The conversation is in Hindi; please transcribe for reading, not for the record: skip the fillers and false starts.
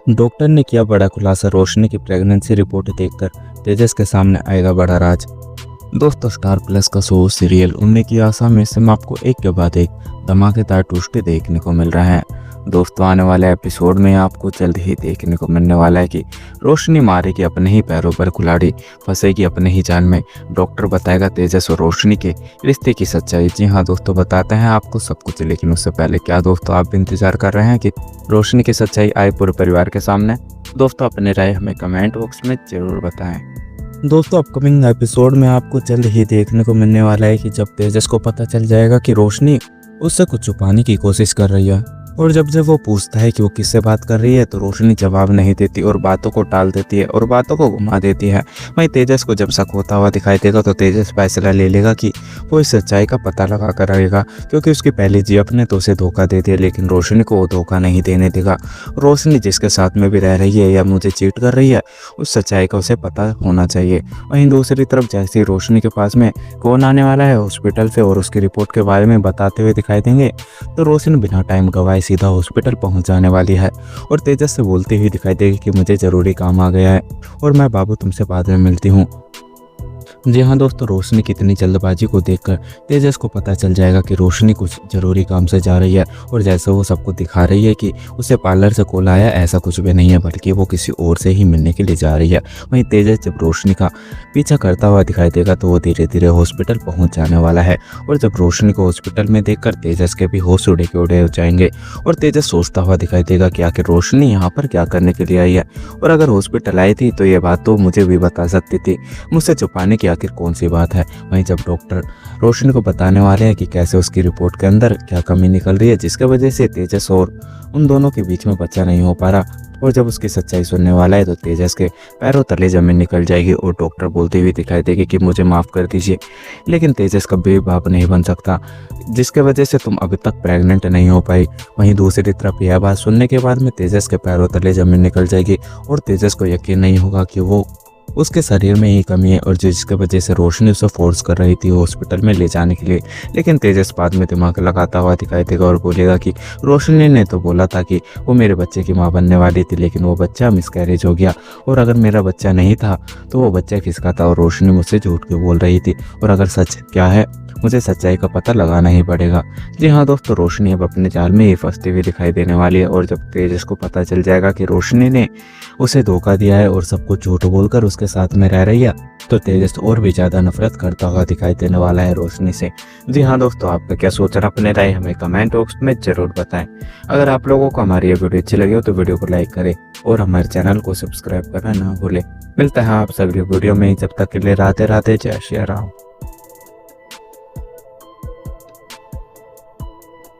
डॉक्टर ने किया बड़ा खुलासा, रोशनी की प्रेगनेंसी रिपोर्ट देखकर तेजस के सामने आएगा बड़ा राज। दोस्तों, स्टार प्लस का शो सीरियल उम्मीद की आशा में से आपको एक के बाद एक धमाकेदार ट्विस्ट देखने को मिल रहा है। दोस्तों, आने वाले एपिसोड में आपको जल्द ही देखने को मिलने वाला है कि रोशनी मारेगी अपने ही पैरों पर कुल्हाड़ी, फंसेगी अपने ही जाल में। डॉक्टर बताएगा तेजस और रोशनी के रिश्ते की सच्चाई। जी हाँ दोस्तों, बताते हैं आपको सब कुछ, लेकिन उससे पहले क्या दोस्तों आप भी इंतजार कर रहे हैं कि रोशनी की सच्चाई आए पूरे परिवार के सामने? दोस्तों, अपनी राय हमें कमेंट बॉक्स में जरूर बताएं। दोस्तों, अपकमिंग एपिसोड में आपको जल्द ही देखने को मिलने वाला है कि जब तेजस को पता चल जाएगा कि रोशनी उससे कुछ छुपाने की कोशिश कर रही है, और जब वो पूछता है कि वो किससे बात कर रही है तो रोशनी जवाब नहीं देती और बातों को टाल देती है और बातों को घुमा देती है। वहीं तेजस को जब शक होता हुआ दिखाई देगा तो तेजस फैसला ले लेगा कि वो इस सच्चाई का पता लगा कर रहेगा, क्योंकि उसकी पहली जीएफ ने तो उसे धोखा दे दिया, लेकिन रोशनी को वो धोखा नहीं देने देगा। रोशनी जिसके साथ में भी रह रही है या मुझे चीट कर रही है, उस सच्चाई का उसे पता होना चाहिए। वहीं दूसरी तरफ जैसे ही रोशनी के पास में कौन आने वाला है हॉस्पिटल से और उसकी रिपोर्ट के बारे में बताते हुए दिखाई देंगे, तो रोशनी बिना टाइम गवाए सीधा हॉस्पिटल पहुंच जाने वाली है और तेजस से बोलती हुई दिखाई देगी कि मुझे जरूरी काम आ गया है और मैं बाबू तुमसे बाद में मिलती हूँ। जी हाँ दोस्तों, रोशनी की इतनी जल्दबाजी को देखकर तेजस को पता चल जाएगा कि रोशनी कुछ जरूरी काम से जा रही है, और जैसे वो सबको दिखा रही है कि उसे पार्लर से कॉल आया, ऐसा कुछ भी नहीं है, बल्कि वो किसी और से ही मिलने के लिए जा रही है। वहीं तेजस जब रोशनी का पीछा करता हुआ दिखाई देगा तो वो धीरे धीरे हॉस्पिटल पहुंच जाने वाला है, और जब रोशनी को हॉस्पिटल में देखकर तेजस के भी होश उड़े के उड़े हो जाएंगे और तेजस सोचता हुआ दिखाई देगा कि आखिर रोशनी यहाँ पर क्या करने के लिए आई है, और अगर हॉस्पिटल आई थी तो ये बात तो मुझे भी बता सकती थी, मुझसे छुपाने की आखिर कौन सी बात है। वहीं जब डॉक्टर रोशनी को बताने वाले हैं कि कैसे उसकी रिपोर्ट के अंदर क्या कमी निकल रही है जिसकी वजह से तेजस और उन दोनों के बीच में बच्चा नहीं हो पा रहा, और जब उसकी सच्चाई सुनने वाला है तो तेजस के पैरों तले जमीन निकल जाएगी और डॉक्टर बोलते हुए दिखाई देगी कि मुझे माफ़ कर दीजिए, लेकिन तेजस कभी बाप नहीं बन सकता जिसके वजह से तुम अभी तक प्रेग्नेंट नहीं हो पाई। वहीं दूसरी तरफ यह बात सुनने के बाद में तेजस के पैरों तले जमीन निकल जाएगी और तेजस को यकीन नहीं होगा कि वो उसके शरीर में ही कमी है और जिसके वजह से रोशनी उसे फोर्स कर रही थी हॉस्पिटल में ले जाने के लिए। लेकिन तेजस बाद में दिमाग लगाता हुआ दिखाई देगा और बोलेगा कि रोशनी ने तो बोला था कि वो मेरे बच्चे की मां बनने वाली थी, लेकिन वो बच्चा मिसकैरेज हो गया, और अगर मेरा बच्चा नहीं था तो वो बच्चा किसका था, और रोशनी मुझसे झूठ क्यों बोल रही थी, और अगर सच क्या है मुझे सच्चाई का पता लगाना ही पड़ेगा। जी हाँ दोस्तों, रोशनी अब अपने जाल में ही फंसती हुई दिखाई देने वाली है, और जब तेजस को पता चल जाएगा कि रोशनी ने उसे धोखा दिया है और सब कुछ झूठ बोलकर उसके साथ में रह रही है, तो तेजस और भी ज़्यादा नफरत करता हुआ दिखाई देने वाला है रोशनी से। जी हाँ दोस्तों, आपका क्या सोच रहा अपने राय हमें कमेंट बॉक्स में जरूर बताएं। अगर आप लोगों को हमारी ये वीडियो अच्छी लगी हो तो वीडियो को लाइक करें और हमारे चैनल को सब्सक्राइब करना ना भूलें। मिलता है आप सभी वीडियो में, जब तक के लिए राधे राधे, जय श्री राम।